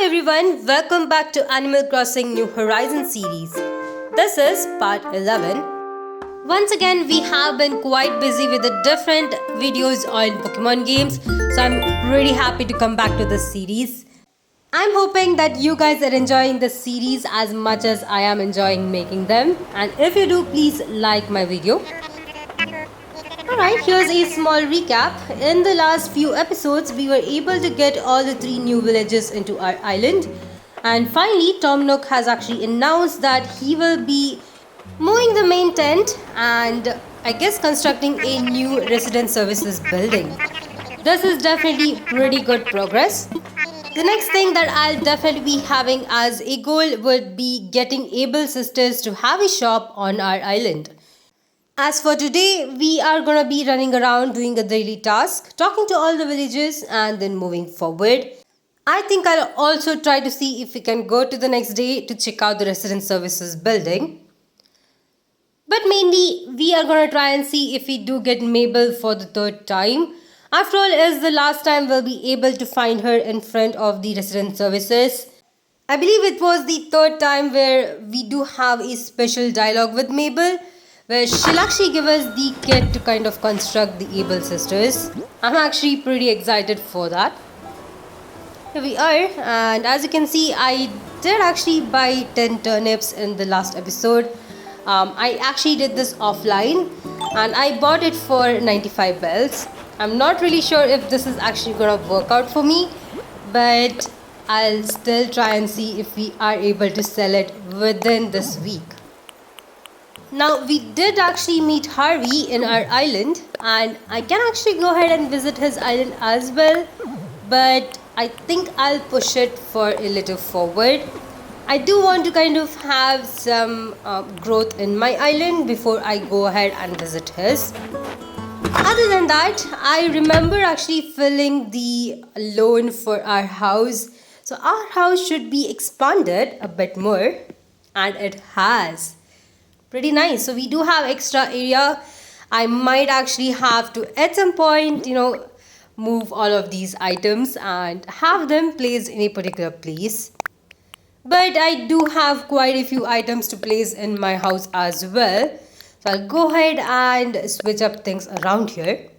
Hi everyone, welcome back to Animal Crossing New Horizons series. This is part 11. Once again, we have been quite busy with the different videos on Pokemon games, so I'm really happy to come back to this series. I'm hoping that you guys are enjoying this series as much as I am enjoying making them, and if you do, please like my video. Alright, here's a small recap. In the last few episodes, we were able to get all the 3 new villages into our island. And finally, Tom Nook has actually announced that he will be moving the main tent and I guess constructing a new resident services building. This is definitely pretty good progress. The next thing that I'll definitely be having as a goal would be getting able sisters to have a shop on our island. As for today, we are gonna be running around doing a daily task, talking to all the villagers and then moving forward. I think I'll also try to see if we can go to the next day to check out the resident services building. But mainly, we are gonna try and see if we do get Mabel for the 3rd time. After all, is the last time we'll be able to find her in front of the resident services. I believe it was the 3rd time where we do have a special dialogue with Mabel, where she'll actually give us the kit to kind of construct the Able Sisters. I'm actually pretty excited for that. Here we are, and as you can see, I did actually buy 10 turnips in the last episode. I actually did this offline and I bought it for 95 bells. I'm not really sure if this is actually gonna work out for me, but I'll still try and see if we are able to sell it within this week. Now, we did actually meet Harvey in our island, and I can actually go ahead and visit his island as well, but I think I'll push it for a little forward. I do want to kind of have some growth in my island before I go ahead and visit his. Other than that, I remember actually filling the loan for our house. So our house should be expanded a bit more, and it has. Pretty nice. So we do have extra area. I might actually have to at some point, move all of these items and have them placed in a particular place. But I do have quite a few items to place in my house as well. So I'll go ahead and switch up things around here.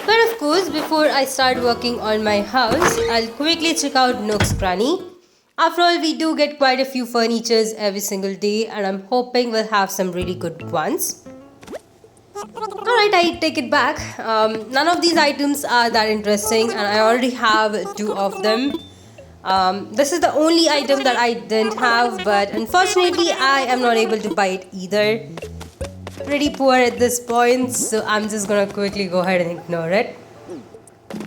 But of course, before I start working on my house, I'll quickly check out Nook's Cranny. After all, we do get quite a few furnitures every single day, and I'm hoping we'll have some really good ones. Alright, I take it back. None of these items are that interesting, and I already have 2 of them. This is the only item that I didn't have, but unfortunately, I am not able to buy it either. Pretty poor at this point, so I'm just gonna quickly go ahead and ignore it.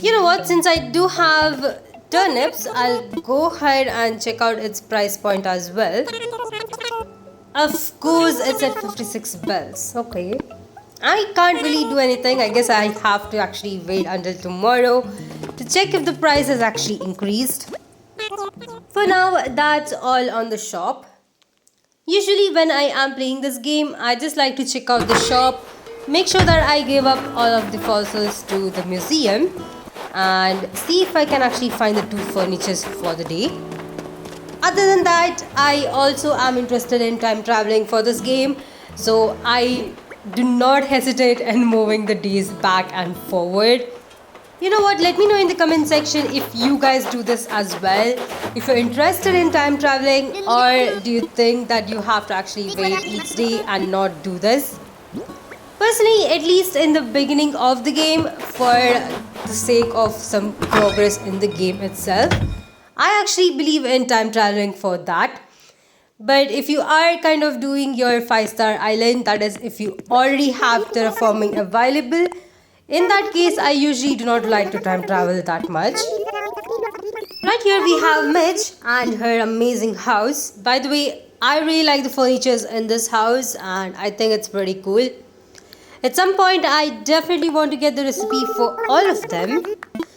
You know what, since I do have turnips, I'll go ahead and check out its price point as well. Of course, it's at 56 bells. Okay. I can't really do anything. I guess I have to actually wait until tomorrow to check if the price has actually increased. For now, that's all on the shop. Usually when I am playing this game, I just like to check out the shop, make sure that I give up all of the fossils to the museum, and see if I can actually find the 2 furnitures for the day. Other than that, I also am interested in time traveling for this game, so I do not hesitate in moving the days back and forward. You know what, let me know in the comment section if you guys do this as well. If you're interested in time traveling, or do you think that you have to actually wait each day and not do this? Personally, at least in the beginning of the game, for the sake of some progress in the game itself, I actually believe in time traveling for that. But if you are kind of doing your 5-star island, that is if you already have terraforming available, in that case I usually do not like to time travel that much. Right here we have Mitch and her amazing house. By the way, I really like the furnitures in this house and I think it's pretty cool. At some point, I definitely want to get the recipe for all of them.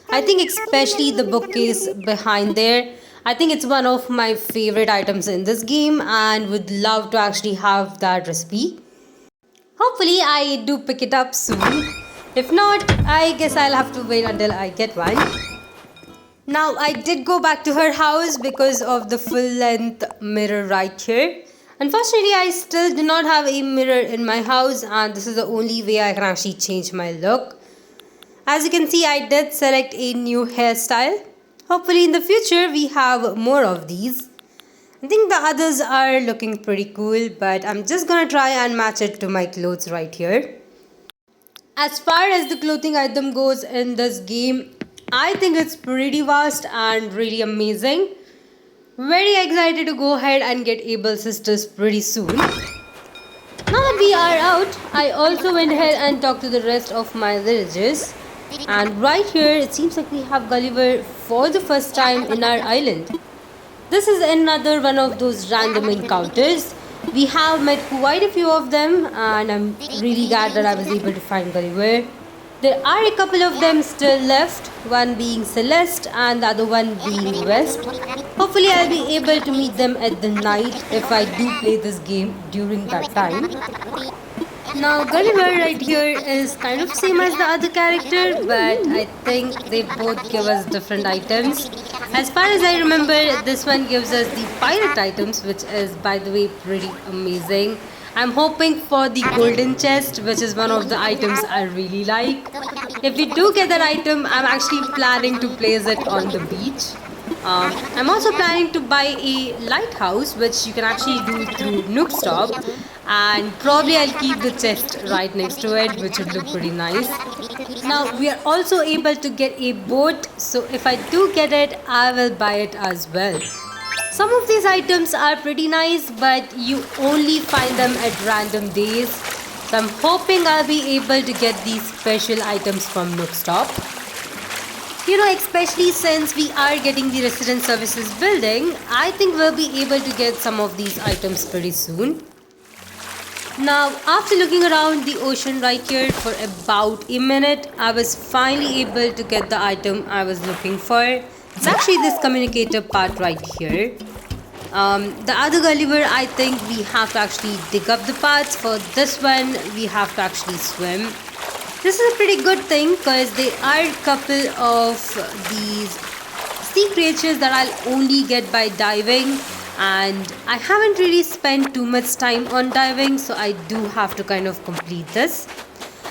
I think especially the bookcase behind there. I think it's one of my favorite items in this game and would love to actually have that recipe. Hopefully, I do pick it up soon. If not, I guess I'll have to wait until I get one. Now I did go back to her house because of the full length mirror right here. Unfortunately, I still do not have a mirror in my house, and this is the only way I can actually change my look. As you can see, I did select a new hairstyle. Hopefully in the future we have more of these. I think the others are looking pretty cool, but I'm just gonna try and match it to my clothes right here. As far as the clothing item goes in this game, I think it's pretty vast and really amazing. Very excited to go ahead and get Able Sisters pretty soon. Now that we are out, I also went ahead and talked to the rest of my villagers. And right here, it seems like we have Gulliver for the first time in our island. This is another one of those random encounters. We have met quite a few of them, and I'm really glad that I was able to find Gulliver. There are a couple of them still left, one being Celeste and the other one being West. Hopefully I'll be able to meet them at the night if I do play this game during that time. Now Gulliver right here is kind of same as the other character, but I think they both give us different items. As far as I remember, this one gives us the pirate items, which is by the way pretty amazing. I'm hoping for the golden chest, which is one of the items I really like. If we do get that item, I'm actually planning to place it on the beach. I'm also planning to buy a lighthouse, which you can actually do through Nook Stop, and probably I'll keep the chest right next to it, which would look pretty nice. Now we are also able to get a boat, so if I do get it, I will buy it as well. Some of these items are pretty nice, but you only find them at random days. So I'm hoping I'll be able to get these special items from Nook Stop. You know, especially since we are getting the resident services building, I think we'll be able to get some of these items pretty soon. Now, after looking around the ocean right here for about a minute, I was finally able to get the item I was looking for. It's actually this communicator part right here. The other Gulliver, I think we have to actually dig up the parts. For this one, we have to actually swim. This is a pretty good thing because there are a couple of these sea creatures that I'll only get by diving, and I haven't really spent too much time on diving, so I do have to kind of complete this.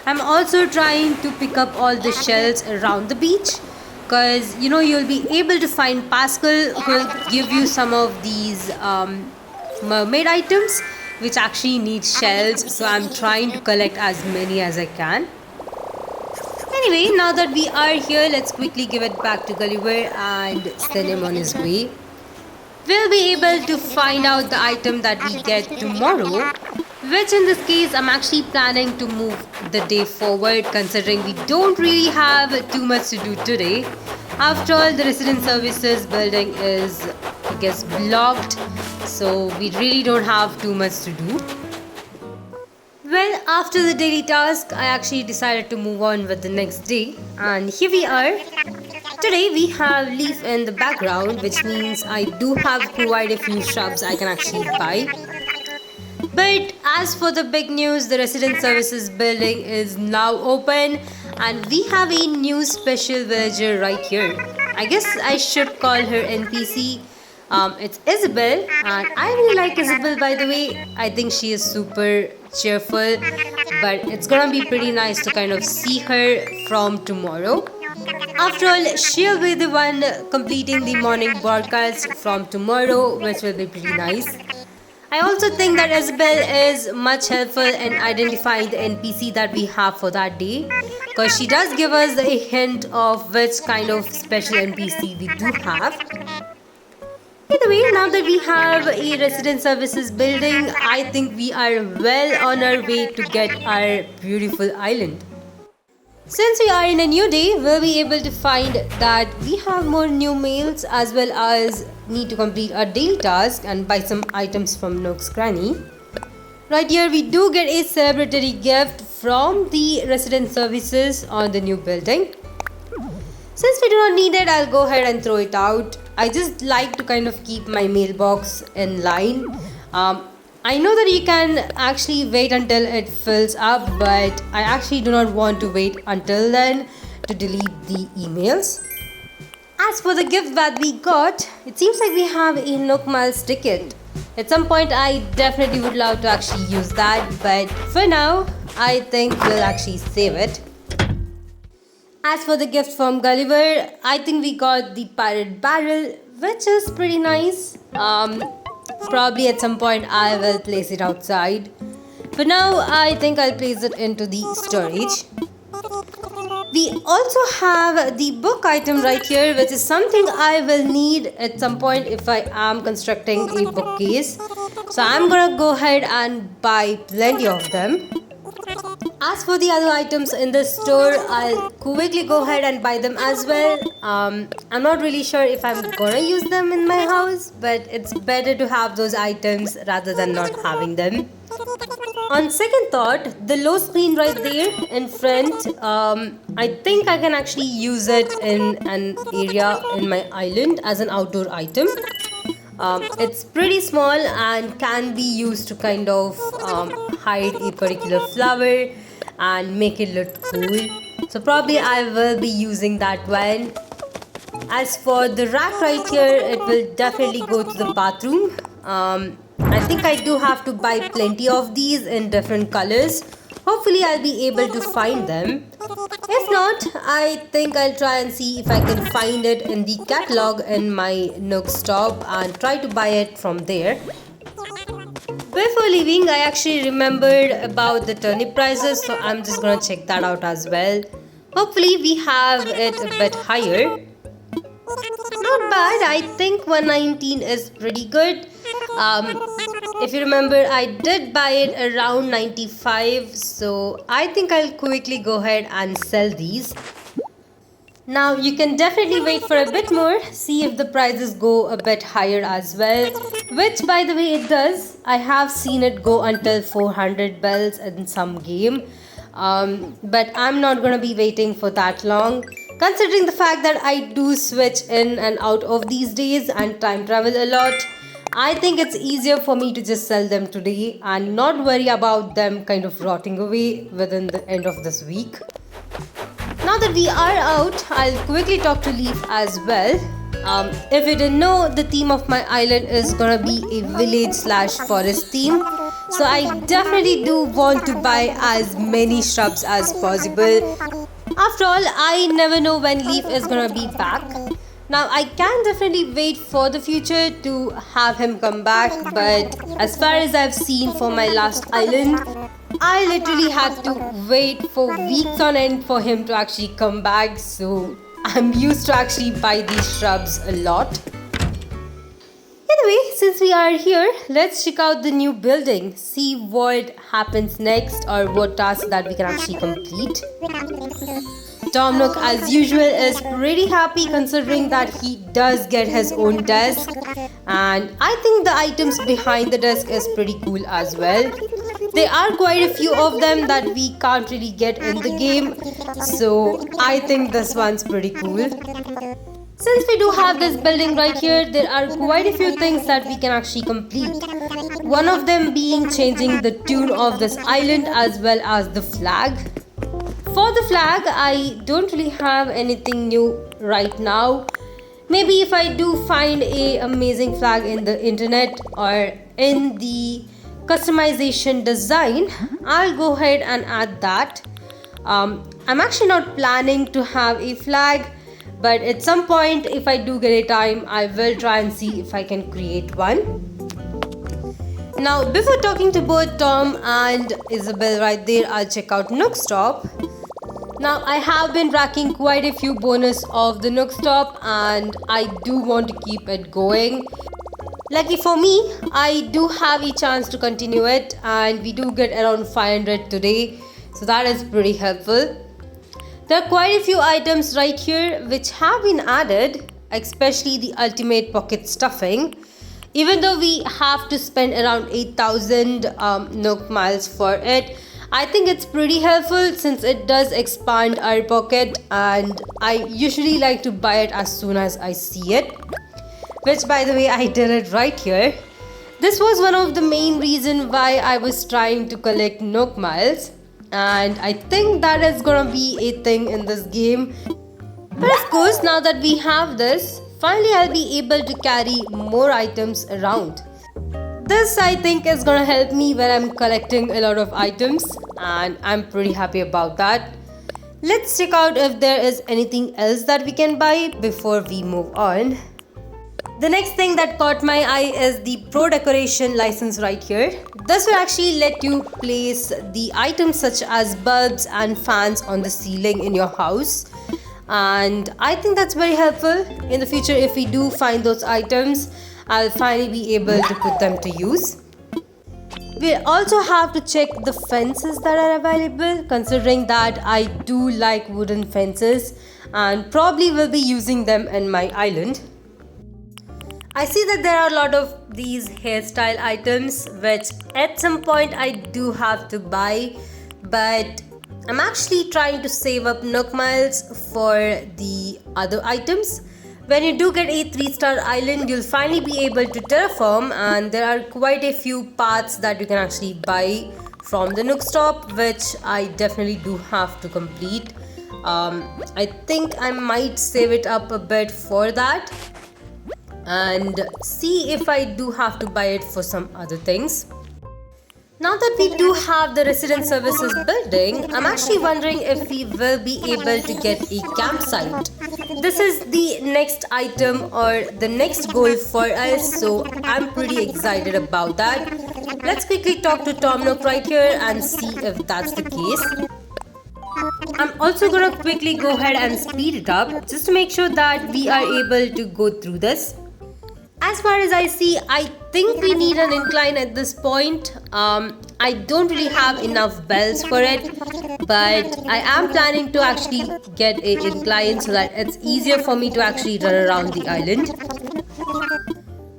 I'm also trying to pick up all the shells around the beach, because you know you'll be able to find Pascal, who will give you some of these mermaid items which actually need shells, so I'm trying to collect as many as I can. Anyway, now that we are here, let's quickly give it back to Gulliver and send him on his way. We'll be able to find out the item that we get tomorrow, which in this case I'm actually planning to move the day forward, considering we don't really have too much to do today. After all, the resident services building is, I guess, blocked, so we really don't have too much to do. Well, after the daily task, I actually decided to move on with the next day, and here we are. Today we have leaf in the background, which means I do have quite a few shrubs I can actually buy. But as for the big news, the resident services building is now open and we have a new special villager right here. I guess I should call her NPC. It's Isabel, and I really like Isabel, by the way. I think she is super cheerful, but it's gonna be pretty nice to kind of see her from tomorrow. After all, she'll be the one completing the morning broadcast from tomorrow, which will be pretty nice. I also think that Isabel is much helpful in identifying the NPC that we have for that day, because she does give us a hint of which kind of special NPC we do have. By the way, now that we have a resident services building, I think we are well on our way to get our beautiful island. Since we are in a new day, we'll be able to find that we have more new mails as well as need to complete our daily task and buy some items from Nook's Granny. Right here we do get a celebratory gift from the resident services on the new building. Since we do not need it, I'll go ahead and throw it out. I just like to kind of keep my mailbox in line. I know that you can actually wait until it fills up, but I actually do not want to wait until then to delete the emails. As for the gift that we got, it seems like we have a Nook Miles ticket. At some point, I definitely would love to actually use that, but for now, I think we'll actually save it. As for the gift from Gulliver, I think we got the pirate barrel, which is pretty nice. Probably at some point I will place it outside. For now, I think I'll place it into the storage. We also have the book item right here, which is something I will need at some point if I am constructing a bookcase. So I'm gonna go ahead and buy plenty of them. As for the other items in the store, I'll quickly go ahead and buy them as well. I'm not really sure if I'm gonna use them in my house, but it's better to have those items rather than not having them. On second thought, the low screen right there in front, I think I can actually use it in an area in my island as an outdoor item. It's pretty small and can be used to kind of hide a particular flower and make it look cool. So probably I will be using that one. As for the rack right here, it will definitely go to the bathroom. I think I do have to buy plenty of these in different colors. Hopefully I'll be able to find them. If not, I think I'll try and see if I can find it in the catalog in my Nook stop and try to buy it from there. Before leaving, I actually remembered about the turnip prices, so I'm just gonna check that out as well. Hopefully we have it a bit higher. Not bad, I think 119 is pretty good. If you remember, I did buy it around 95, so I think I'll quickly go ahead and sell these. Now you can definitely wait for a bit more, see if the prices go a bit higher as well, which by the way it does. I have seen it go until 400 bells in some game, but I'm not gonna be waiting for that long. Considering the fact that I do switch in and out of these days and time travel a lot, I think it's easier for me to just sell them today and not worry about them kind of rotting away within the end of this week. Now that we are out, I'll quickly talk to Leaf as well. If you didn't know, the theme of my island is gonna be a village/forest theme. So I definitely do want to buy as many shrubs as possible. After all, I never know when Leaf is gonna be back. Now I can definitely wait for the future to have him come back, but as far as I've seen for my last island, I literally had to wait for weeks on end for him to actually come back, so I'm used to actually buy these shrubs a lot. Anyway, since we are here, let's check out the new building, see what happens next or what tasks that we can actually complete. Tom Nook, as usual, is pretty happy considering that he does get his own desk, and I think the items behind the desk is pretty cool as well. There are quite a few of them that we can't really get in the game, so I think this one's pretty cool. Since we do have this building right here, there are quite a few things that we can actually complete. One of them being changing the tune of this island as well as the flag. For the flag, I don't really have anything new right now. Maybe if I do find a amazing flag in the internet or in the customization design, I'll go ahead and add that. I'm actually not planning to have a flag, but at some point if I do get a time, I will try and see if I can create one. Now before talking to both Tom and Isabel right there, I'll check out Nook Stop. Now I have been racking quite a few bonus of the Nook Stop and I do want to keep it going. Lucky for me, I do have a chance to continue it and we do get around 500 today, so that is pretty helpful. There are quite a few items right here which have been added, especially the ultimate pocket stuffing. Even though we have to spend around 8,000 Nook miles for it, I think it's pretty helpful since it does expand our pocket and I usually like to buy it as soon as I see it. Which by the way, I did it right here. This was one of the main reasons why I was trying to collect Nook miles. And I think that is gonna be a thing in this game. But of course, now that we have this, finally I'll be able to carry more items around. This I think is gonna help me when I'm collecting a lot of items, and I'm pretty happy about that. Let's check out if there is anything else that we can buy before we move on. The next thing that caught my eye is the Pro Decoration license right here. This will actually let you place the items such as bulbs and fans on the ceiling in your house. And I think that's very helpful. In the future, if we do find those items, I'll finally be able to put them to use. We also have to check the fences that are available, considering that I do like wooden fences and probably will be using them in my island. I see that there are a lot of these hairstyle items which at some point I do have to buy, but I'm actually trying to save up Nook miles for the other items. When you do get a 3-star island, you'll finally be able to terraform, and there are quite a few paths that you can actually buy from the Nook stop, which I definitely do have to complete. I think I might save it up a bit for that and see if I do have to buy it for some other things. Now that we do have the resident services building, I'm actually wondering if we will be able to get a campsite. This is the next item or the next goal for us, so I'm pretty excited about that. Let's quickly talk to Tom Nook right here and see if that's the case. I'm also gonna quickly go ahead and speed it up just to make sure that we are able to go through this. As far as I see, I think we need an incline at this point. I don't really have enough bells for it, but I am planning to actually get an incline so that it's easier for me to actually run around the island.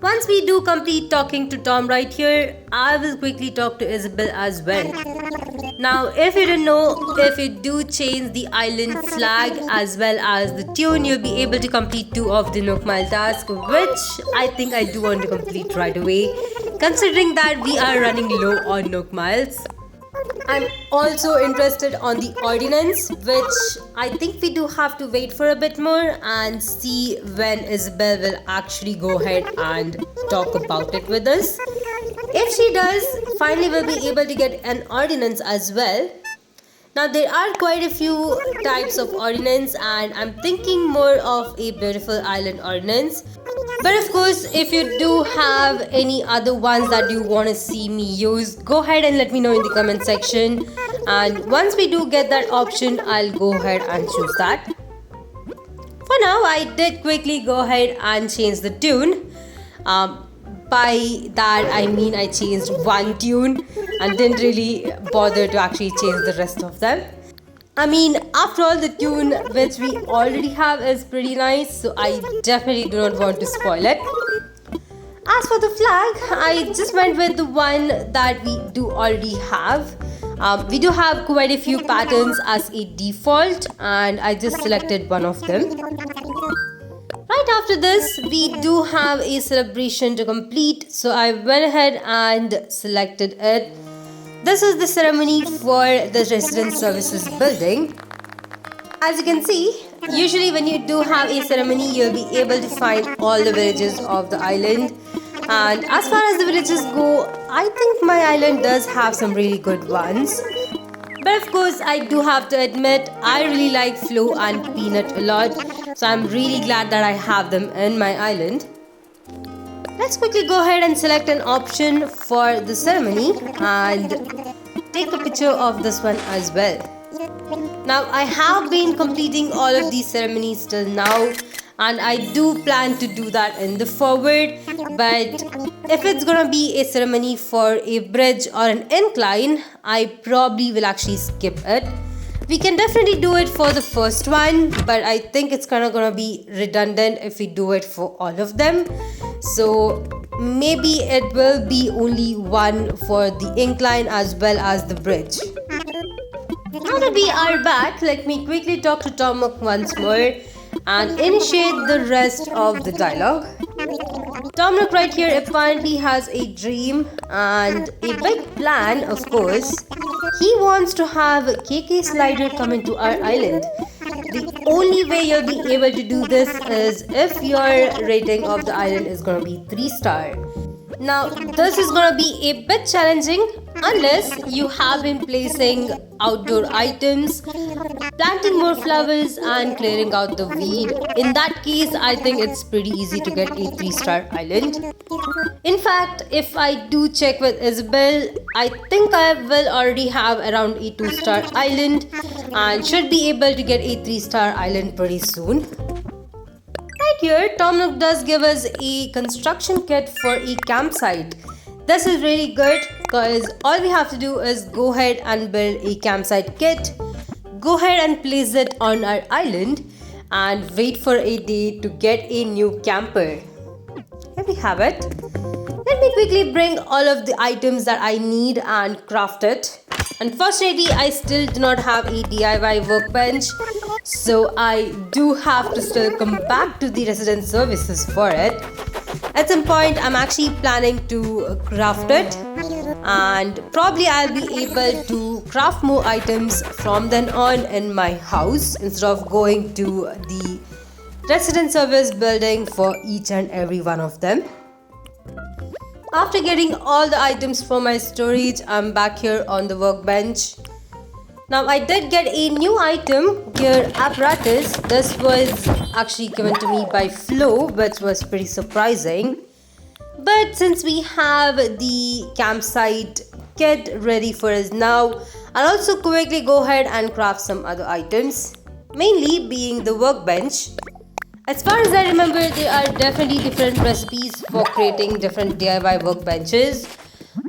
Once we do complete talking to Tom right here, I will quickly talk to Isabel as well. Now, if you didn't know, if you do change the island flag as well as the tune, you'll be able to complete 2 of the Nook Mile task, which I think I do want to complete right away, considering that we are running low on Nook Miles. I'm also interested on the ordinance, which I think we do have to wait for a bit more and see when Isabel will actually go ahead and talk about it with us. If she does, finally we'll be able to get an ordinance as well. Now there are quite a few types of ordinance, and I'm thinking more of a beautiful island ordinance. But of course, if you do have any other ones that you want to see me use, go ahead and let me know in the comment section. And once we do get that option, I'll go ahead and choose that. For now, I did quickly go ahead and change the tune. By that I mean I changed one tune and didn't really bother to actually change the rest of them. I mean, after all, the tune which we already have is pretty nice, so I definitely do not want to spoil it. As for the flag, I just went with the one that we do already have. We do have quite a few patterns as a default, and I just selected one of them. Right after this, we do have a celebration to complete, so I went ahead and selected it. This is the ceremony for the resident services building. As you can see, usually when you do have a ceremony, you'll be able to find all the villages of the island. And as far as the villages go, I think my island does have some really good ones. But of course, I do have to admit, I really like Flo and Peanut a lot. So I'm really glad that I have them in my island. Let's quickly go ahead and select an option for the ceremony and take a picture of this one as well. Now, I have been completing all of these ceremonies till now, and I do plan to do that in the forward. But if it's gonna be a ceremony for a bridge or an incline, I probably will actually skip it. We can definitely do it for the first one, but I think it's kind of gonna be redundant if we do it for all of them. So maybe it will be only one for the incline as well as the bridge. Now that we are back, let me quickly talk to Tom Nook once more and initiate the rest of the dialogue. Tom Nook right here apparently has a dream and a big plan, of course. He wants to have KK Slider come into our island. the only way you'll be able to do this is if your rating of the island is going to be 3-star. Now, this is going to be a bit challenging unless you have been placing outdoor items, planting more flowers and clearing out the weed. In that case, I think it's pretty easy to get a 3-star island. In fact, if I do check with Isabel, I think I will already have around a 2-star island and should be able to get a 3-star island pretty soon. Right here, Tom Nook does give us a construction kit for a campsite. This is really good because all we have to do is go ahead and build a campsite kit, go ahead and place it on our island and wait for a day to get a new camper. Here we have it. Let me quickly bring all of the items that I need and craft it. Unfortunately, I still do not have a DIY workbench, so I do have to still come back to the resident services for it. At some point, I'm actually planning to craft it, and probably I'll be able to craft more items from then on in my house instead of going to the resident service building for each and every one of them. After getting all the items from my storage, I'm back here on the workbench. Now, I did get a new item, gear apparatus. This was actually given to me by Flo, which was pretty surprising. But since we have the campsite kit ready for us now, I'll also quickly go ahead and craft some other items, mainly being the workbench. As far as I remember, there are definitely different recipes for creating different DIY workbenches.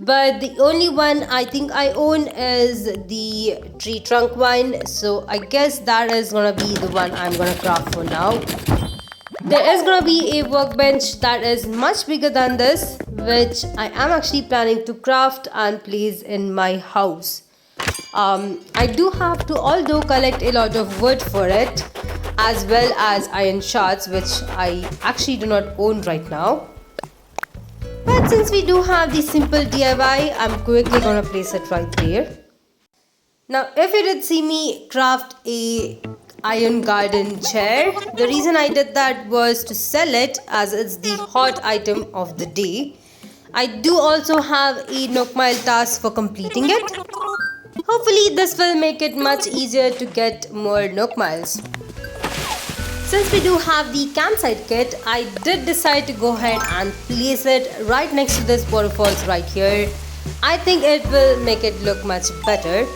But the only one I think I own is the tree trunk one. So I guess that is going to be the one I'm going to craft for now. There is going to be a workbench that is much bigger than this, which I am actually planning to craft and place in my house. I do have to although collect a lot of wood for it, as well as iron shards, which I actually do not own right now. But since we do have the simple DIY, I'm quickly gonna place it right there. Now, if you did see me craft a iron garden chair, the reason I did that was to sell it as it's the hot item of the day. I do also have a Nook Mile task for completing it. Hopefully this will make it much easier to get more Nook Miles. Since we do have the campsite kit, I did decide to go ahead and place it right next to this waterfalls right here. I think it will make it look much better.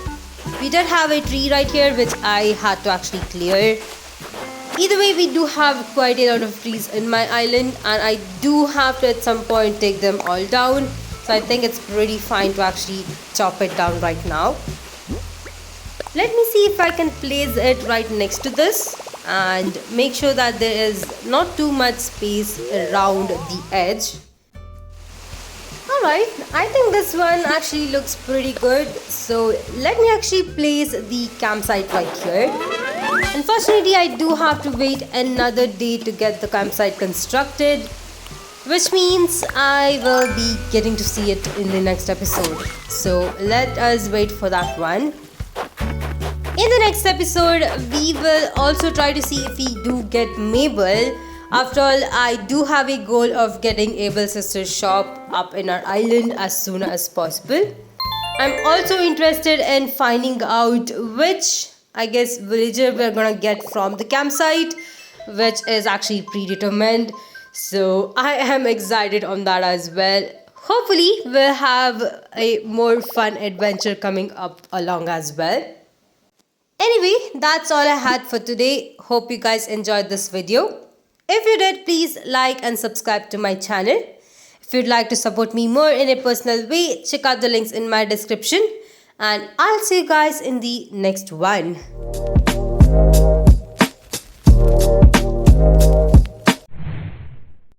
We did have a tree right here which I had to actually clear. Either way, we do have quite a lot of trees in my island and I do have to at some point take them all down. So I think it's pretty fine to actually chop it down right now. Let me see if I can place it right next to this and make sure that there is not too much space around the edge. Alright, I think this one actually looks pretty good. So let me actually place the campsite right here. Unfortunately, I do have to wait another day to get the campsite constructed, which means I will be getting to see it in the next episode. So let us wait for that one. In the next episode, we will also try to see if we do get Mabel. After all, I do have a goal of getting Abel's sister's shop up in our island as soon as possible. I'm also interested in finding out which, I guess, villager we're gonna get from the campsite, which is actually predetermined. So I am excited on that as well. Hopefully, we'll have a more fun adventure coming up along as well. Anyway, that's all I had for today. Hope you guys enjoyed this video. If you did, please like and subscribe to my channel. If you'd like to support me more in a personal way, check out the links in my description. And I'll see you guys in the next one.